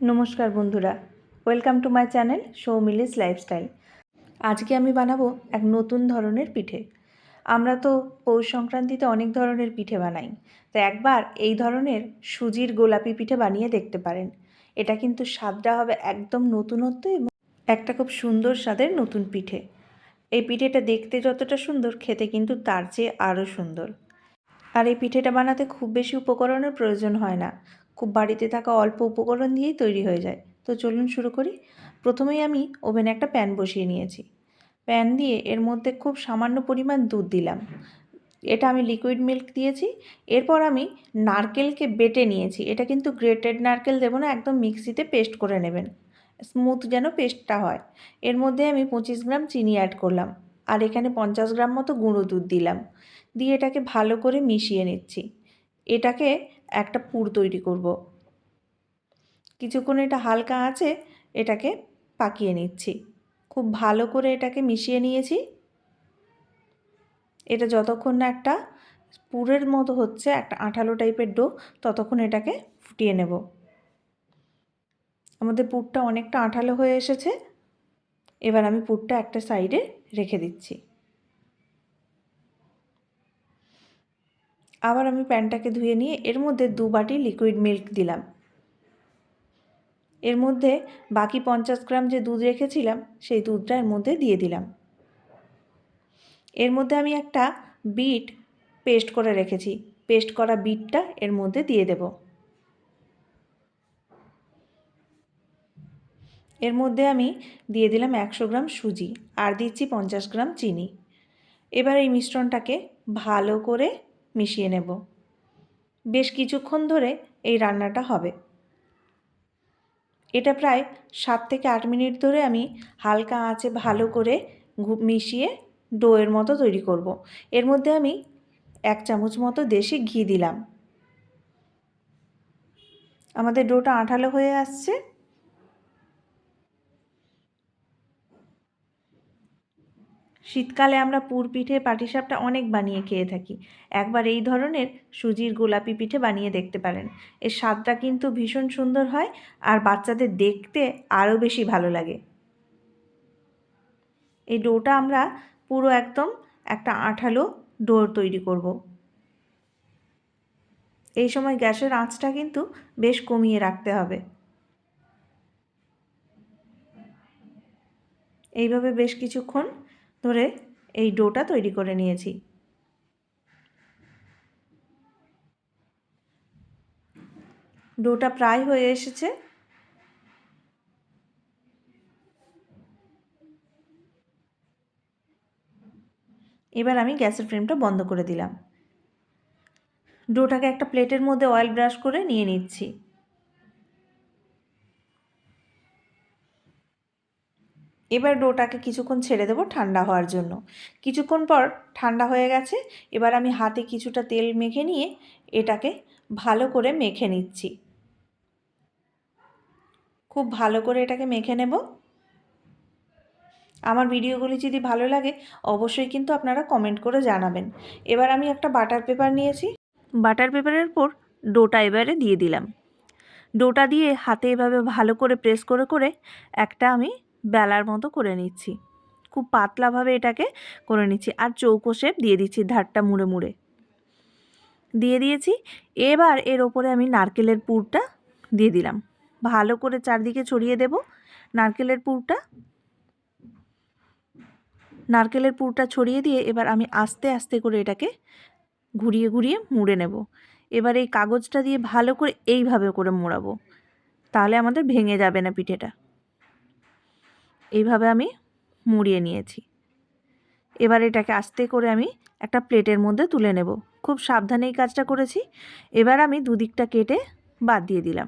नमस्कार बंधुरा welcome to my channel Soumili's lifestyle. आज के आमी बानाबो एक नतून धरनेर पिठे। आमरा तो पौष संक्रांतिते अनेक धरनेर पिठे बानाई, तो एकबार एई धरनेर सुजिर गोलापी पिठे बानिये देखते पारेन। एटा किन्तु स्वादटा होबे एकदम नतूनत्व एबं एकटा खूब सुंदर स्वादेर नतून पिठे। এই পিঠেটা দেখতে যতটা সুন্দর খেতে কিন্তু তার চেয়ে আরও সুন্দর। আর এই পিঠেটা বানাতে খুব বেশি উপকরণের প্রয়োজন হয় না, খুব বাড়িতে থাকা অল্প উপকরণ দিয়েই তৈরি হয়ে যায়। তো চলুন শুরু করি। প্রথমেই আমি ওভেনে একটা প্যান বসিয়ে নিয়েছি। প্যান দিয়ে এর মধ্যে খুব সামান্য পরিমাণ দুধ দিলাম। এটা আমি লিকুইড মিল্ক দিয়েছি। এরপর আমি নারকেলকে বেটে নিয়েছি। এটা কিন্তু গ্রেটেড নারকেল দেবো না, একদম মিক্সিতে পেস্ট করে নেবেন, স্মুথ যেন পেস্টটা হয়। এর মধ্যে আমি 25 গ্রাম চিনি অ্যাড করলাম আর এখানে 50 গ্রাম মতো গুঁড়ো দুধ দিলাম। দিয়ে এটাকে ভালো করে মিশিয়ে নিচ্ছি। এটাকে একটা পুর তৈরি করব। কিছুক্ষণ এটা হালকা আঁচে এটাকে পাকিয়ে নিচ্ছি। খুব ভালো করে এটাকে মিশিয়ে নিয়েছি। এটা যতক্ষণ না একটা পুরের মতো হচ্ছে, একটা আঠালো টাইপের ডো, ততক্ষণ এটাকে ফুটিয়ে নেব। আমাদের পুরটা অনেকটা আঠালো হয়ে এসেছে। এবার আমি পুরটা একটা সাইডে রেখে দিচ্ছি। আবার আমি প্যানটাকে ধুয়ে নিয়ে এর মধ্যে 2 বাটি লিকুইড মিল্ক দিলাম। এর মধ্যে বাকি 50 গ্রাম যে দুধ রেখেছিলাম সেই দুধটা এর মধ্যে দিয়ে দিলাম। এর মধ্যে আমি একটা বিট পেস্ট করে রেখেছি, পেস্ট করা বিটটা এর মধ্যে দিয়ে দেব। এর মধ্যে আমি দিয়ে দিলাম 100 গ্রাম সুজি আর দিচ্ছি 50 গ্রাম চিনি। এবার এই মিশ্রণটাকে ভালো করে মিশিয়ে নেব। বেশ কিছুক্ষণ ধরে এই রান্নাটা হবে। এটা প্রায় 7 থেকে 8 মিনিট ধরে আমি হালকা আঁচে ভালো করে মিশিয়ে ডোয়ের মতো তৈরি করব। এর মধ্যে আমি 1 চামচ মতো দেশি ঘি দিলাম। আমাদের ডোটা আঠালো হয়ে আসছে। শীতকালে আমরা পুর পিঠে পাটিসাপটা অনেক বানিয়ে খেয়ে থাকি। একবার এই ধরনের সুজির গোলাপি পিঠে বানিয়ে দেখতে পারেন। এর স্বাদটা কিন্তু ভীষণ সুন্দর হয় আর বাচ্চাদের দেখতে আরও বেশি ভালো লাগে। এই ডোটা আমরা পুরো একদম একটা আঠালো ডো তৈরি করব। এই সময় গ্যাসের আঁচটা কিন্তু বেশ কমিয়ে রাখতে হবে। এইভাবে বেশ কিছুক্ষণ ধরে এই ডোটা তৈরি করে নিয়েছি। ডোটা প্রায় হয়ে এসেছে। এবার আমি গ্যাসের ফ্লেমটা বন্ধ করে দিলাম। ডোটাকে একটা প্লেটের মধ্যে অয়েল ব্রাশ করে নিয়ে নিচ্ছি। এবার ডোটাকে কিছুক্ষণ ছেড়ে দেবো ঠান্ডা হওয়ার জন্য। কিছুক্ষণ পর ঠান্ডা হয়ে গেছে। এবার আমি হাতে কিছুটা তেল মেখে নিয়ে এটাকে ভালো করে মেখে নিচ্ছি। খুব ভালো করে এটাকে মেখে নেব। আমার ভিডিওগুলি যদি ভালো লাগে অবশ্যই কিন্তু আপনারা কমেন্ট করে জানাবেন। এবার আমি একটা বাটার পেপার নিয়েছি। বাটার পেপারের উপর ডোটা এবারে দিয়ে দিলাম। ডোটা দিয়ে হাতে এভাবে ভালো করে প্রেস করে করে একটা আমি বেলার মতো করে নিচ্ছি। খুব পাতলাভাবে এটাকে করে নিচ্ছি আর চৌকো শেপ দিয়ে দিচ্ছি, ধারটা মুড়ে মুড়ে দিয়ে দিয়েছি। এবার এর ওপরে আমি নারকেলের পুরটা দিয়ে দিলাম। ভালো করে চারদিকে ছড়িয়ে দেব নারকেলের পুরটা। নারকেলের পুরটা ছড়িয়ে দিয়ে এবার আমি আস্তে আস্তে করে এটাকে ঘুরিয়ে ঘুরিয়ে মুড়ে নেব। এবার এই কাগজটা দিয়ে ভালো করে এইভাবে করে মোড়াবো, তাহলে আমাদের ভেঙে যাবে না পিঠেটা। এইভাবে আমি মুড়িয়ে নিয়েছি। এবার এটাকে আস্তে করে আমি একটা প্লেটের মধ্যে তুলে নেব। খুব সাবধানে এই কাজটা করেছি। এবার আমি দুদিকটা কেটে বাদ দিয়ে দিলাম।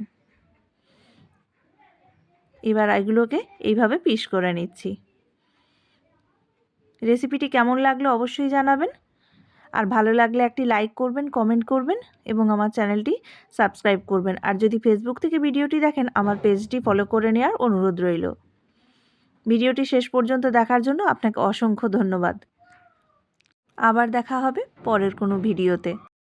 এবার এগুলোকে এইভাবে পিস করে নিচ্ছি। রেসিপিটি কেমন লাগলো অবশ্যই জানাবেন। আর ভালো লাগলে একটি লাইক করবেন, কমেন্ট করবেন এবং আমার চ্যানেলটি সাবস্ক্রাইব করবেন। আর যদি ফেসবুক থেকে ভিডিওটি দেখেন আমার পেজটি ফলো করে নেওয়ার অনুরোধ রইল। ভিডিওটি শেষ পর্যন্ত দেখার জন্য আপনাকে অসংখ্য ধন্যবাদ। আবার দেখা হবে পরের কোনো ভিডিওতে।